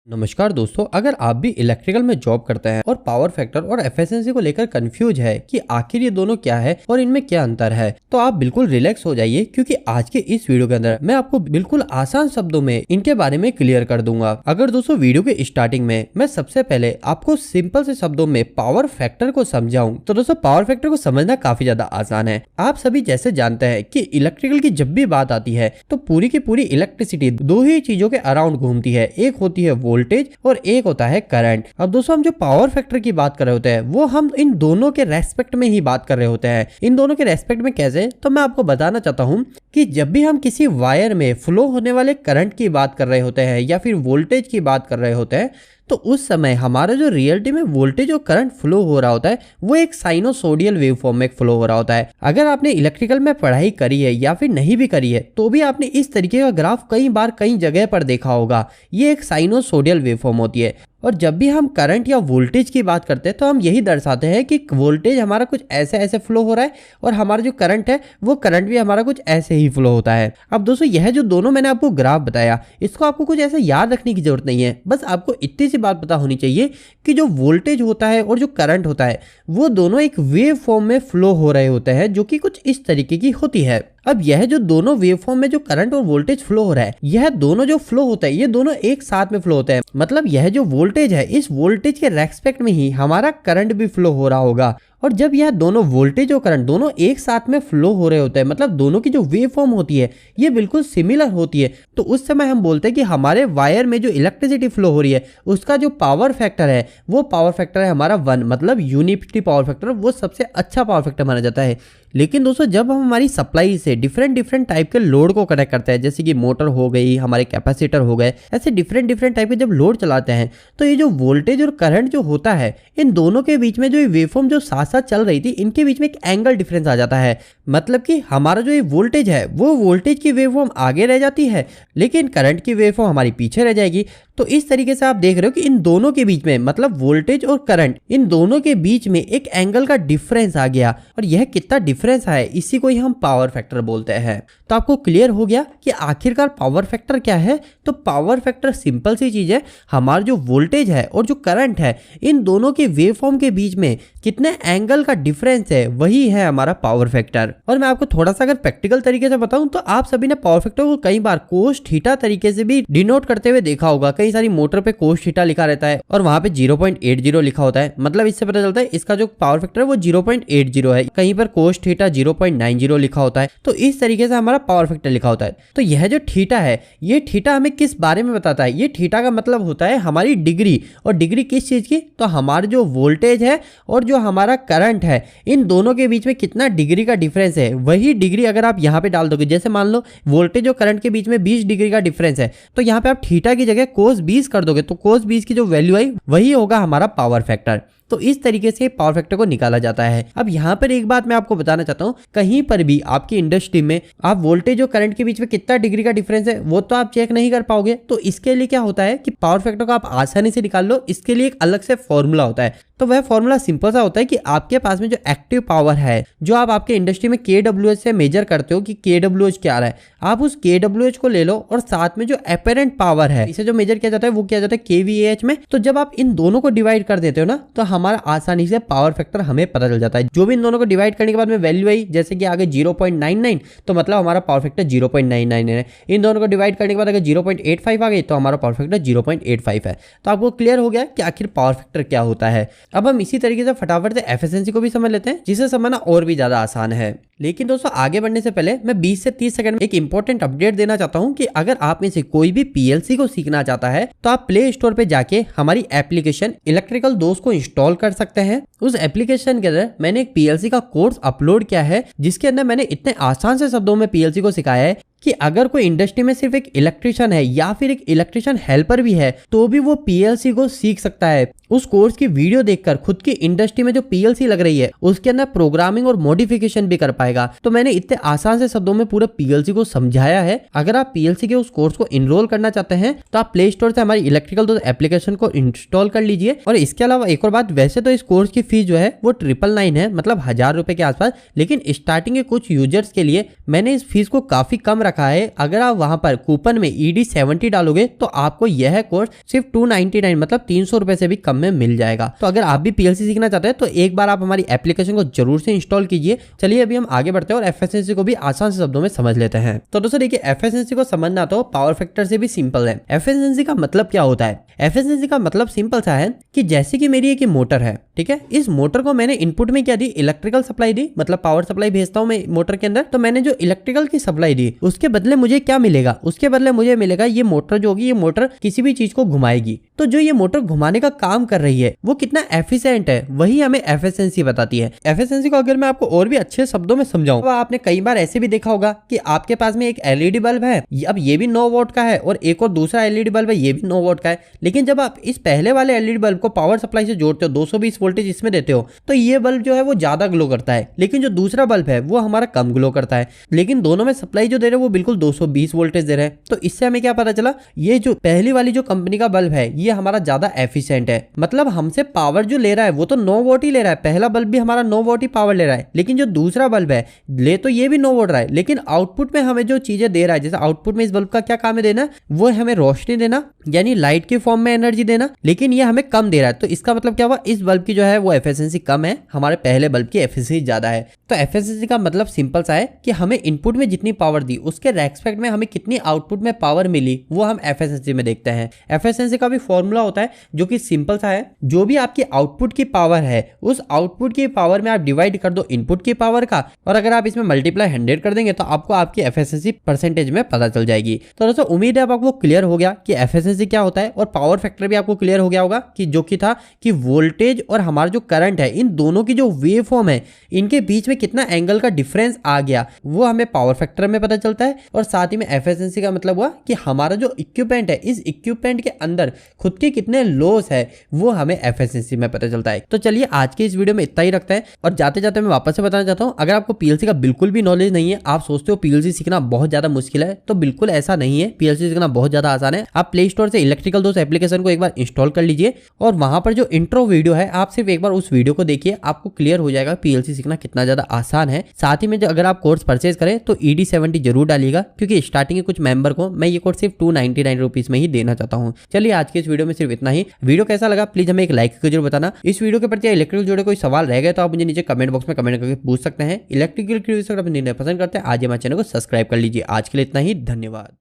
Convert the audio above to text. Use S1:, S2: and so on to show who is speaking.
S1: नमस्कार दोस्तों, अगर आप भी इलेक्ट्रिकल में जॉब करते हैं और पावर फैक्टर और एफिशिएंसी को लेकर कंफ्यूज है कि आखिर ये दोनों क्या है और इनमें क्या अंतर है, तो आप बिल्कुल रिलैक्स हो जाइए क्योंकि आज के इस वीडियो के अंदर मैं आपको बिल्कुल आसान शब्दों में इनके बारे में क्लियर कर दूंगा। अगर दोस्तों वीडियो के स्टार्टिंग में मैं सबसे पहले आपको सिंपल से शब्दों में पावर फैक्टर को समझाऊं तो दोस्तों पावर फैक्टर को समझना काफी ज्यादा आसान है। आप सभी जैसे जानते हैं कि इलेक्ट्रिकल की जब भी बात आती है तो पूरी की पूरी इलेक्ट्रिसिटी दो ही चीजों के अराउंड घूमती है, एक होती है वोल्टेज और एक होता है करंट। अब दोस्तों हम जो पावर फैक्टर की बात कर रहे होते हैं वो हम इन दोनों के रेस्पेक्ट में ही बात कर रहे होते हैं। इन दोनों के रेस्पेक्ट में कैसे, तो मैं आपको बताना चाहता हूं कि जब भी हम किसी वायर में फ्लो होने वाले करंट की बात कर रहे होते हैं या फिर वोल्टेज की बात कर रहे होते हैं तो उस समय हमारा जो रियलिटी में वोल्टेज और करंट फ्लो हो रहा होता है वो एक साइनोसोडियल वेवफॉर्म में फ्लो हो रहा होता है। अगर आपने इलेक्ट्रिकल में पढ़ाई करी है या फिर नहीं भी करी है तो भी आपने इस तरीके का ग्राफ कई बार कई जगह पर देखा होगा। ये एक साइनोसोडियल वेवफॉर्म होती है और जब भी हम करंट या वोल्टेज की बात करते हैं तो हम यही दर्शाते हैं कि वोल्टेज हमारा कुछ ऐसे ऐसे फ्लो हो रहा है और हमारा जो करंट है वो करंट भी हमारा कुछ ऐसे ही फ्लो होता है। अब दोस्तों यह जो दोनों मैंने आपको ग्राफ बताया इसको आपको कुछ ऐसे याद रखने की जरूरत नहीं है, बस आपको इतनी सी बात पता होनी चाहिए कि जो वोल्टेज होता है और जो करंट होता है वो दोनों एक वेव फॉर्म में फ्लो हो रहे होते हैं जो कि कुछ इस तरीके की होती है। अब यह जो दोनों वेवफॉर्म में जो करंट और वोल्टेज फ्लो हो रहा है यह दोनों जो फ्लो होता है ये दोनों एक साथ में फ्लो होते हैं। मतलब यह जो वोल्टेज है इस वोल्टेज के रेस्पेक्ट में ही हमारा करंट भी फ्लो हो रहा होगा। और जब यह दोनों वोल्टेज और करंट दोनों एक साथ में फ्लो हो रहे होते हैं मतलब दोनों की जो वेव फॉर्म होती है ये बिल्कुल सिमिलर होती है तो उस समय हम बोलते हैं कि हमारे वायर में जो इलेक्ट्रिसिटी फ्लो हो रही है उसका जो पावर फैक्टर है वो पावर फैक्टर है हमारा 1, मतलब यूनिटी पावर फैक्टर वो सबसे अच्छा पावर फैक्टर माना जाता है। लेकिन दोस्तों जब हम हमारी सप्लाई से डिफरेंट टाइप के लोड को कनेक्ट करते हैं जैसे कि मोटर हो गई, हमारे कैपेसिटर हो गए, ऐसे डिफरेंट टाइप के जब लोड चलाते हैं तो ये जो वोल्टेज और करंट जो होता है इन दोनों के बीच में जो ये वेवफॉर्म जो साथ साथ चल रही थी इनके बीच में एक एंगल डिफरेंस आ जाता है। मतलब कि हमारा जो ये वोल्टेज है वो वोल्टेज की वेवफॉर्म आगे रह जाती है लेकिन करंट की वेवफॉर्म हमारी पीछे रह जाएगी। तो इस तरीके से आप देख रहे हो कि इन दोनों के बीच में मतलब वोल्टेज और करंट इन दोनों के बीच में एक एंगल का डिफरेंस आ गया और यह कितना डिफरेंस है इसी को ही हम पावर फैक्टर बोलते हैं। तो आपको क्लियर हो गया कि आखिरकार पावर फैक्टर क्या है। तो पावर फैक्टर सिंपल सी चीज है, हमारा जो वोल्टेज है और जो करंट है इन दोनों के वेवफॉर्म के बीच में कितने एंगल का डिफरेंस है वही है हमारा पावर फैक्टर। और मैं आपको थोड़ा सा अगर प्रैक्टिकल तरीके से बताऊं तो आप सभी ने पावर फैक्टर को कई बार कोस थीटा तरीके से भी डिनोट करते हुए देखा होगा। कई सारी मोटर पे कोस थीटा लिखा रहता है और वहां पे 0.80 लिखा होता है, मतलब इससे पता चलता है इसका जो पावर फैक्टर है वो 0.80 है। कहीं पर कोस थीटा 0.90 लिखा होता है। तो इस तरीके से हमारा पावर फैक्टर लिखा होता है। तो यह जो थीटा है ये थीटा हमें किस बारे में बताता है, ये थीटा का मतलब होता है हमारी डिग्री। और डिग्री किस चीज की, तो हमारा जो वोल्टेज है और जो हमारा करंट है इन दोनों के बीच में कितना डिग्री का डिफरेंस है वही डिग्री अगर आप यहाँ पे डाल दोगे, जैसे मान लो वोल्टेज और करंट के बीच में 20 डिग्री का डिफरेंस है तो यहाँ पे आप थीटा की जगह कोस 20 कर दोगे तो कोस 20 की जो वैल्यू आई वही होगा हमारा पावर फैक्टर। तो इस तरीके से पावर फैक्टर को निकाला जाता है। अब यहाँ पर एक बात मैं आपको बताना चाहता हूँ, कहीं पर भी आपकी इंडस्ट्री में आप वोल्टेज और करंट के बीच में कितना डिग्री का डिफरेंस है वो तो आप चेक नहीं कर पाओगे। तो इसके लिए क्या होता है कि पावर फैक्टर को आप आसानी से निकाल लो, इसके लिए एक अलग से फॉर्मूला होता है। तो वह फॉर्मूला सिंपल सा होता है कि आपके पास में जो एक्टिव पावर है जो आप आपके इंडस्ट्री में KWH से मेजर करते हो कि KWH क्या आ रहा है, आप उस KWH को ले लो और साथ में जो अपेरेंट पावर है इसे जो मेजर किया जाता है वो किया जाता है kVAH में। तो जब आप इन दोनों को डिवाइड कर देते हो ना तो हमारा आसानी से पावर फैक्टर हमें पता चल जाता है। जो भी इन दोनों को डिवाइड करने के बाद में वैल्यू आई जैसे कि आगे 0.99 तो मतलब हमारा पावर फैक्टर 0.99 है। इन दोनों को डिवाइड करने के बाद अगर 0.85 आ गई तो हमारा पावर फैक्टर 0.85 है। तो आपको क्लियर हो गया कि आखिर पावर फैक्टर क्या होता है। अब हम इसी तरीके से फटाफट से एफिशिएंसी को भी समझ लेते हैं जिसे समझना और भी ज्यादा आसान है। लेकिन दोस्तों आगे बढ़ने से पहले मैं 20 से 30 सेकंड में एक इंपॉर्टेंट अपडेट देना चाहता हूं कि अगर आप में से कोई भी पीएलसी को सीखना चाहता है तो आप प्ले स्टोर पे जाके हमारी एप्लीकेशन इलेक्ट्रिकल दोस्त को इंस्टॉल कर सकते हैं। उस एप्लीकेशन के अंदर मैंने एक पीएलसी का कोर्स अपलोड किया है जिसके अंदर मैंने इतने आसान से शब्दों में पीएलसी को सिखाया है कि अगर कोई इंडस्ट्री में सिर्फ एक इलेक्ट्रिशियन है या फिर एक इलेक्ट्रिशियन हेल्पर भी है तो भी वो पीएलसी को सीख सकता है। उस कोर्स की वीडियो देखकर खुद की इंडस्ट्री में जो पीएलसी लग रही है उसके अंदर प्रोग्रामिंग और मॉडिफिकेशन भी कर पाएगा। तो मैंने इतने आसान से शब्दों में पूरे पीएलसी को समझाया है। अगर आप पीएलसी के उस कोर्स को इनरोल करना चाहते हैं तो आप प्ले स्टोर से हमारी इलेक्ट्रिकल दोस्त एप्लीकेशन को इंस्टॉल कर लीजिए। और इसके अलावा एक और बात, वैसे तो इस कोर्स की फीस जो है वो 999 है, मतलब 1000 रुपए के आसपास, लेकिन स्टार्टिंग के कुछ यूजर्स के लिए मैंने इस फीस को काफी कम रखा है, अगर आप वहां पर कूपन में ED70 डालोगे तो आपको यह कोर्स सिर्फ 299 मतलब 300 रुपए से भी कम में मिल जाएगा। तो अगर आप भी PLC सीखना चाहते हैं तो एक बार आप हमारी एप्लीकेशन को जरूर से इंस्टॉल कीजिए। चलिए अभी हम आगे बढ़ते हैं और एफिशिएंसी को भी आसान से शब्दों में समझ लेते हैं। तो दोस्तों देखिए, एफिशिएंसी को समझना तो पावर फैक्टर से भी सिंपल है। एफिशिएंसी का मतलब क्या होता है? एफिशिएंसी का मतलब सिंपल सा है कि जैसे कि मेरी एक मोटर है, ठीक है, इस मोटर को मैंने इनपुट में क्या दी, इलेक्ट्रिकल सप्लाई दी, मतलब पावर सप्लाई भेजता हूं मैं मोटर के अंदर, तो मैंने जो इलेक्ट्रिकल की सप्लाई दी उसके बदले मुझे क्या मिलेगा? उसके बदले मुझे मिलेगा ये मोटर जो होगी, ये मोटर किसी भी चीज को घुमाएगी। तो जो ये मोटर घुमाने का काम कर रही है वो कितना एफिशिएंट है, वही हमें एफिशिएंसी बताती है। एफिशिएंसी को अगर मैं आपको और भी अच्छे शब्दों में समझाऊं तो आपने कई बार ऐसे भी देखा होगा कि आपके पास में एक LED बल्ब है, अब ये भी 9 वोल्ट का है, और एक और दूसरा LED बल्ब है, ये भी 9 वोल्ट का है। लेकिन जब आप इस पहले वाले LED बल्ब को पावर सप्लाई से जोड़ते हो, 220 वोल्टेज इसमें देते हो, तो ये बल्ब जो है वो ज्यादा ग्लो करता है, लेकिन जो दूसरा बल्ब है वो हमारा कम ग्लो करता है। लेकिन दोनों में सप्लाई जो दे रहे हैं वो बिल्कुल 220 वोल्टेज दे रहे हैं। तो इससे हमें क्या पता चला, ये जो पहली वाली जो कंपनी का बल्ब है ये हमारा ज्यादा एफिशिएंट है। मतलब हमसे पावर जो ले रहा है वो तो 9 वोल्ट ही ले रहा है, पहला बल्ब भी हमारा 9 वोल्ट ही पावर ले रहा है, लेकिन जो दूसरा बल्ब है ले तो ये भी 9 वोल्ट रहा है, लेकिन आउटपुट में हमें जो चीजें दे रहा है, जैसे आउटपुट में इस बल्ब का क्या काम है देना, वो है हमें रोशनी देना, यानी लाइट के फॉर्म में एनर्जी देना, लेकिन ये हमें कम दे रहा है। तो इसका मतलब क्या हुआ, इस बल्ब की जो है वो एफिशिएंसी कम है, हमारे पहले बल्ब की एफिशिएंसी ज्यादा है। तो एफिशिएंसी का मतलब सिंपल सा है कि हमें इनपुट में जितनी पावर दी उसके रेस्पेक्ट में हमें कितनी आउटपुट में पावर मिली वो हम एफिशिएंसी में देखते हैं। एफिशिएंसी का भी फॉर्मूला होता है जो कि सिंपल सा है, जो भी आपकी आउटपुट की पावर है उस आउटपुट की पावर में आप डिवाइड कर दो इनपुट की पावर का, और अगर आप इसमें मल्टीप्लाई 100 कर देंगे तो आपको आपकी एफिशिएंसी परसेंटेज में पता चल जाएगी। तो दोस्तों उम्मीद है आपको क्लियर हो गया कि एफिशिएंसी क्या होता है, और पावर फैक्टर भी आपको क्लियर हो गया होगा कि जो कि था कि वोल्टेज और हमारा जो करंट है इन दोनों की जो वेव फॉर्म है इनके बीच में कितना एंगल का डिफरेंस आ गया वो हमें पावर फैक्टर में पता चलता है। और साथ ही में एफिशिएंसी का मतलब हुआ कि हमारा जो इक्विपमेंट है इस इक्विपमेंट के अंदर खुद के कितने लॉस है वो हमें एफिशिएंसी में पता चलता है। तो चलिए आज के इस वीडियो में इतना ही रखते हैं, और जाते जाते मैं वापस से बताना चाहता हूं, अगर आपको PLC का बिल्कुल भी नॉलेज नहीं है, आप सोचते हो PLC सीखना बहुत ज्यादा मुश्किल है, तो बिल्कुल ऐसा नहीं है। PLC सीखना बहुत ज्यादा आसान है। आप प्ले स्टोर से इलेक्ट्रिकल दोस्त एप्लीकेशन को एक बार इंस्टॉल कर लीजिए, और वहां पर जो इंट्रो वीडियो है आप सिर्फ एक बार उस वीडियो को देखिए, आपको क्लियर हो जाएगा PLC सीखना कितना ज्यादा आसान है। साथ ही में अगर आप कोर्स परचेज करें तो ED70 जरूर डालिएगा, क्योंकि स्टार्टिंग के कुछ मेंबर को मैं ये कोर्स सिर्फ 299 रुपीज में ही देना चाहता हूँ। चलिए आज के इस वीडियो में सिर्फ इतना ही। वीडियो कैसा लगा प्लीज हमें एक लाइक करके जरूर बताना। इस वीडियो के प्रति इलेक्ट्रिकल जुड़े कोई सवाल रह गए तो आप मुझे नीचे कमेंट बॉक्स में कमेंट करके पूछ सकते हैं। इलेक्ट्रिकल पसंद करते हैं आज हमारे चैनल को सब्सक्राइब कर लीजिए। आज के लिए इतना ही, धन्यवाद।